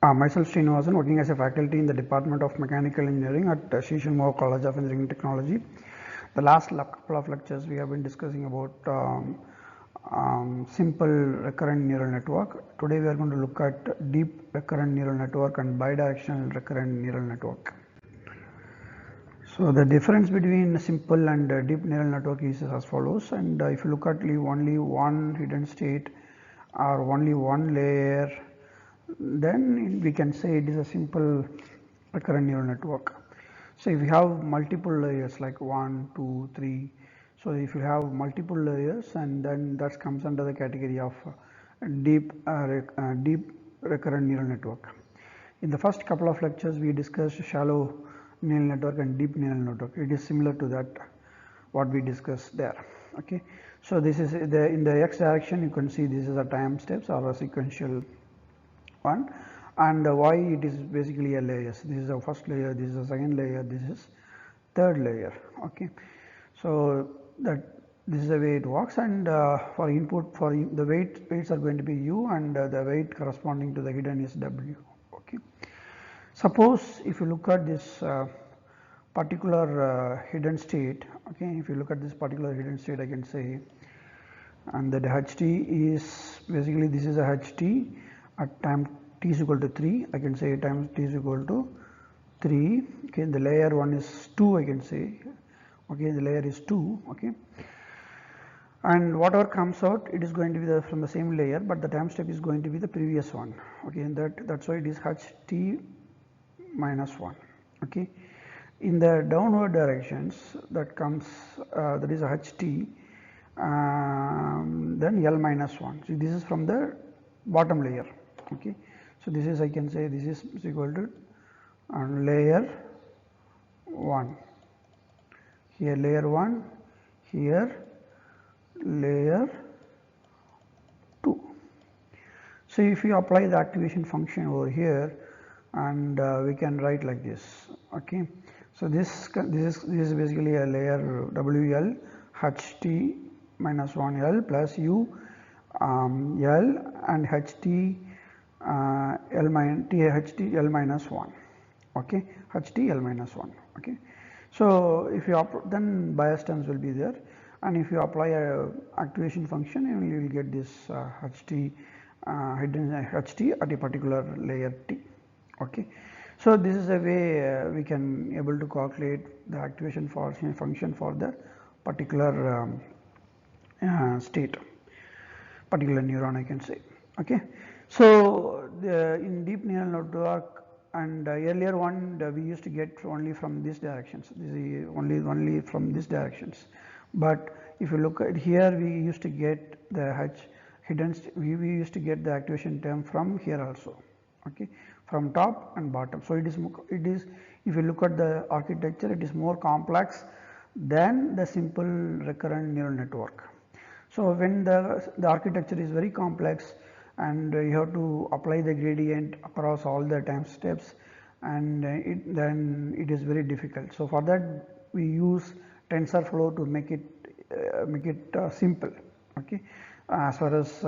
Myself Srinivasan, working as a faculty in the Department of Mechanical Engineering at Shishan College of Engineering and Technology. The last couple of lectures we have been discussing about simple recurrent neural network. Today we are going to look at deep recurrent neural network and bidirectional recurrent neural network. So the difference between simple and deep neural network is as follows, and if you look at only one hidden state or only one layer, then we can say it is a simple recurrent neural network. So if you have multiple layers like 1, 2, 3, so if you have multiple layers, and then that comes under the category of deep recurrent neural network. In the first couple of lectures we discussed shallow neural network and deep neural network. It is similar to that what we discussed there. Okay, so this is in the x direction. You can see this is a time steps or a sequential one, and y it is basically a layers. This is the first layer, this is the second layer, this is third layer. Okay, so that this is the way it works, and for input for the weights are going to be u, and the weight corresponding to the hidden is w. Okay, suppose if you look at this particular hidden state. Okay, if you look at this particular hidden state, I can say, and that ht is basically this is a ht at time t is equal to 3. I can say times t is equal to 3. Okay, the layer 1 is 2. I can say, okay, the layer is 2. Okay, and whatever comes out, it is going to be from the same layer, but the time step is going to be the previous one. Okay, and that's why it is ht minus 1. Okay, in the downward directions that comes that is ht, then l minus 1. So this is from the bottom layer. Okay, so this is, I can say, this is equal to layer 1, here layer 1, here layer 2. So if you apply the activation function over here, and we can write like this. Okay, so this is basically a layer wl ht minus 1 l plus u l and ht l minus 1. Okay, ht l minus 1. Okay, so if you then bias terms will be there, and if you apply a activation function, you will get this ht hidden ht at a particular layer t. Okay, so this is a way we can able to calculate the activation function for the particular state, particular neuron, I can say. Okay, so in deep neural network, and earlier one we used to get only from these directions. This is only from these directions. But if you look at here, we used to get the hidden. We used to get the activation term from here also. Okay, from top and bottom. So it is if you look at the architecture, it is more complex than the simple recurrent neural network. So when the architecture is very complex, and you have to apply the gradient across all the time steps, and then it is very difficult. So for that we use TensorFlow to make it simple. Okay, as far as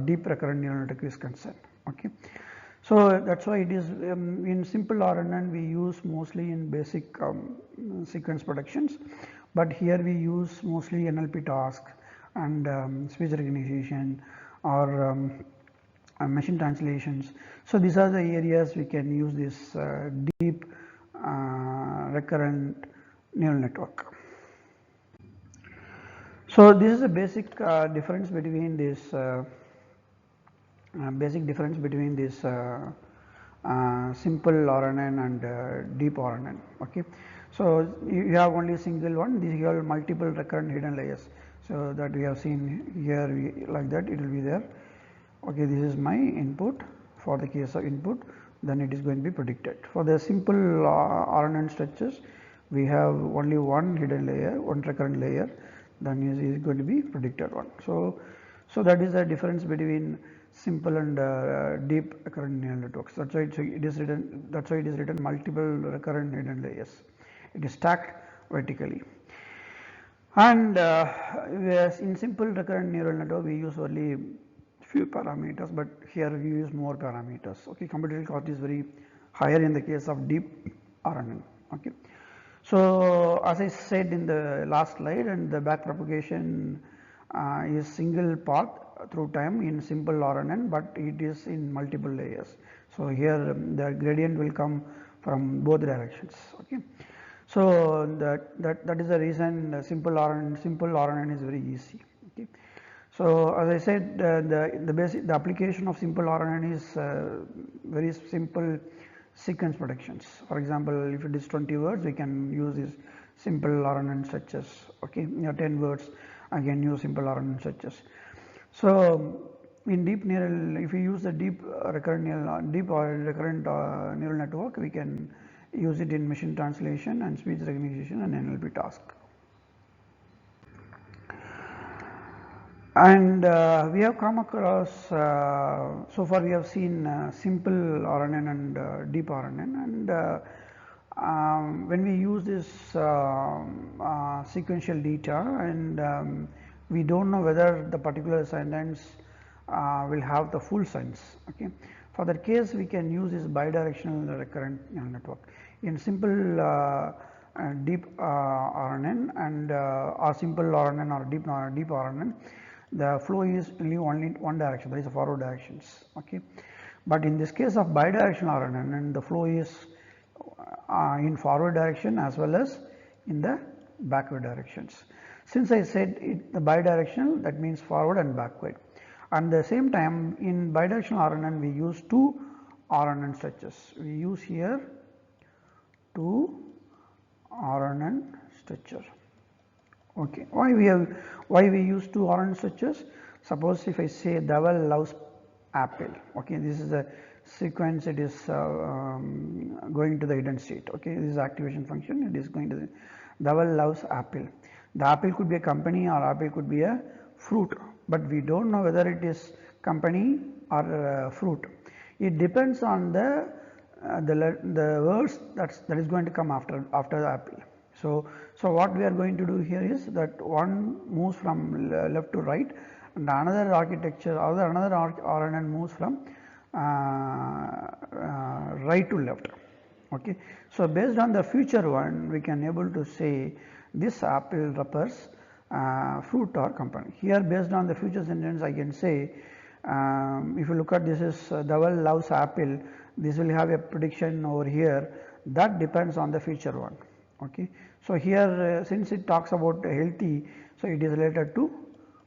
deep recurrent neural network is concerned. Okay, so that's why it is in simple RNN we use mostly in basic sequence predictions, but here we use mostly NLP tasks and speech recognition or machine translations. So these are the areas we can use this deep recurrent neural network. So this is a basic difference between this simple RNN and deep RNN. Okay, so you have only a single one. These are multiple recurrent hidden layers. So that we have seen here, like that it will be there. Okay, this is my input. For the case of input, then it is going to be predicted. For the simple RNN structures, we have only one hidden layer, one recurrent layer, then is going to be predicted one. So that is the difference between simple and deep recurrent neural networks. That's why it is written. That's why it is written multiple recurrent hidden layers. It is stacked vertically. And in simple recurrent neural network, we use only few parameters, but here we use more parameters. Okay, computational cost is very higher in the case of deep RNN. Okay, so as I said in the last slide, and the back propagation is single path through time in simple RNN, but it is in multiple layers. So here the gradient will come from both directions. Okay, so that is the reason simple RNN is very easy. Okay. So as I said, the application of simple RNN is very simple sequence predictions. For example, if it is 20 words, we can use these simple RNN structures. Okay, 10 words, I can use simple RNN structures. So in deep neural, if we use the deep recurrent neural network, we can use it in machine translation and speech recognition and NLP task. And we have come across, so far we have seen simple RNN and deep RNN, and when we use this sequential data, and we don't know whether the particular sentence will have the full sense. Okay, for that case we can use this bidirectional recurrent neural network. In simple deep RNN and or simple RNN or deep RNN, the flow is only one direction, that is the forward directions. Okay, but in this case of bidirectional RNN, and the flow is in forward direction as well as in the backward directions. Since I said the bidirectional, that means forward and backward. At the same time, in bidirectional RNN we use two RNN structures. We use here two RNN structure. Okay, why we use two RNN structures? Suppose if I say devil loves apple. Okay, this is a sequence. It is going to the hidden state. Okay, this is activation function. It is going to the devil loves apple. The apple could be a company or apple could be a fruit, but we don't know whether it is company or fruit. It depends on the words that is going to come after the apple. So what we are going to do here is that one moves from left to right, and another architecture or another RNN moves from right to left. Okay, so based on the future one, we can able to say this apple refers fruit or company. Here, based on the future sentence, I can say if you look at this is devil loves apple, this will have a prediction over here that depends on the future one. Okay, so here since it talks about healthy, so it is related to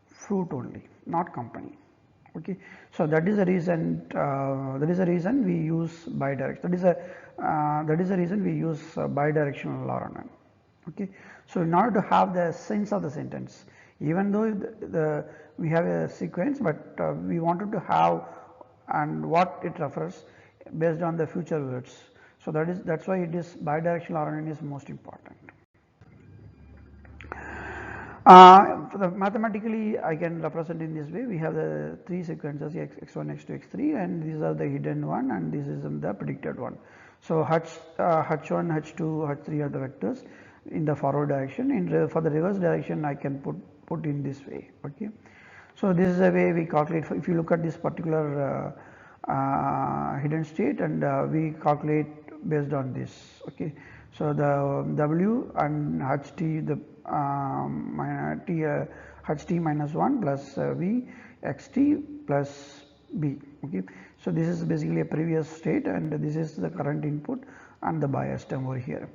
fruit only, not company. Okay, so that is the reason. We use bidirectional. That is the reason we use bidirectional RNN. Okay, so in order to have the sense of the sentence, even though we have a sequence, but we wanted to have and what it refers based on the future words. So that's why it is bidirectional RNN is most important. Mathematically, I can represent in this way. We have the three sequences x1, x2, x3, and these are the hidden one, and this is the predicted one. So h1, h2, h3 are the vectors in the forward direction. For the reverse direction, I can put in this way. Okay, so this is the way we calculate. If you look at this particular hidden state, and we calculate based on this. Okay, so the w and ht, the ht minus 1 plus v xt plus b. Okay, so this is basically a previous state, and this is the current input and the bias term over here.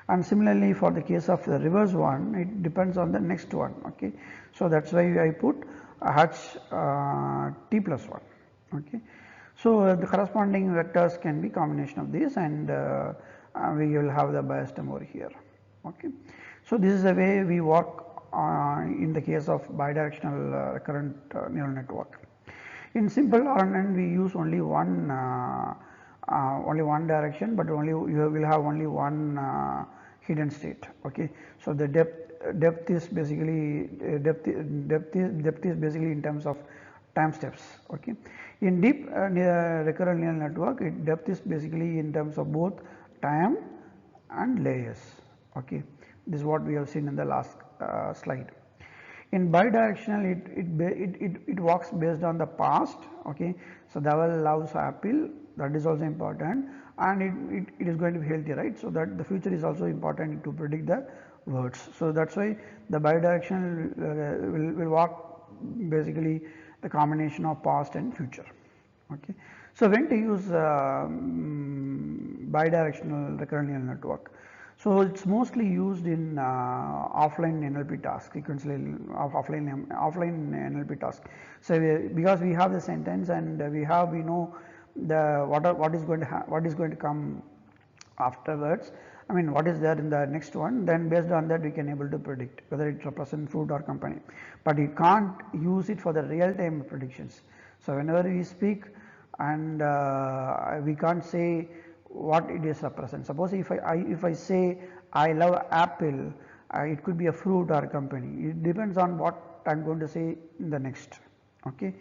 And similarly, for the case of the reverse one, it depends on the next one. Okay, so that's why I put h t plus 1. Okay, so the corresponding vectors can be combination of these, and we will have the bias term over here. Okay, so this is the way we work in the case of bidirectional recurrent neural network. In simple RNN, we use only one direction, but you will have only one hidden state. Okay, so the depth is basically in terms of time steps. Okay, in deep recurrent neural network, depth is basically in terms of both time and layers. Okay, this is what we have seen in the last slide. In bidirectional, it works based on the past. Okay, so Dhaval loves apple, that is also important, and it is going to be healthy, right? So that the future is also important to predict the words. So that's why the bidirectional will work basically the combination of past and future. Okay, so when to use bidirectional recurrent neural network? So it's mostly used in offline NLP task, sequential offline NLP task. So because we have the sentence and we know the what is going to come afterwards. I mean, what is there in the next one, then based on that we can able to predict whether it represents fruit or company, but you can't use it for the real time predictions. So whenever we speak and we can't say what it is represent. Suppose if I say I love apple, it could be a fruit or a company. It depends on what I am going to say in the next. Okay,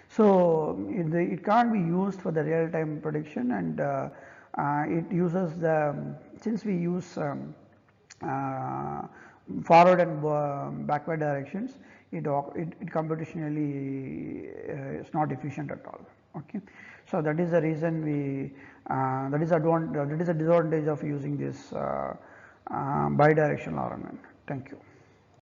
so it can't be used for the real time prediction, and it uses the since we use forward and backward directions, it computationally is not efficient at all. Okay, so that is the reason we that is a disadvantage of using this bidirectional RNN. Thank you.